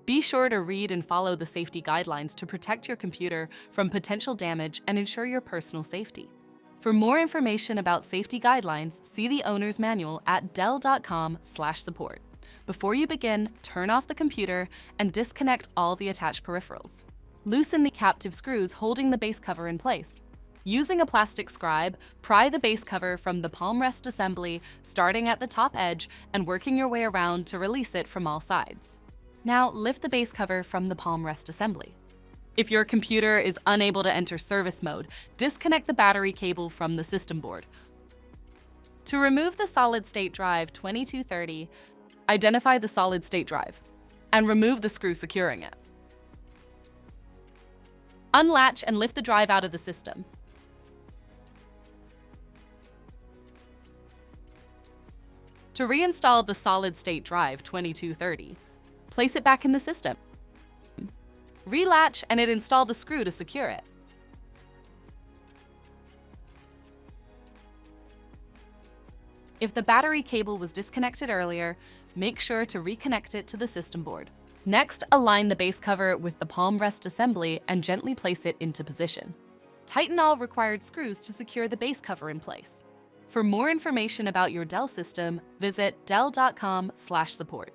Be sure to read and follow the safety guidelines to protect your computer from potential damage and ensure your personal safety. For more information about safety guidelines, see the owner's manual at dell.com/support. Before you begin, turn off the computer and disconnect all the attached peripherals. Loosen the captive screws holding the base cover in place. Using a plastic scribe, pry the base cover from the palm rest assembly, starting at the top edge and working your way around to release it from all sides. Now lift the base cover from the palm rest assembly. If your computer is unable to enter service mode, disconnect the battery cable from the system board. To remove the solid-state drive 2230, identify the solid-state drive and remove the screw securing it. Unlatch and lift the drive out of the system. To reinstall the solid-state drive 2230, place it back in the system. Relatch and install the screw to secure it. If the battery cable was disconnected earlier, make sure to reconnect it to the system board. Next, align the base cover with the palm rest assembly and gently place it into position. Tighten all required screws to secure the base cover in place. For more information about your Dell system, visit dell.com/support.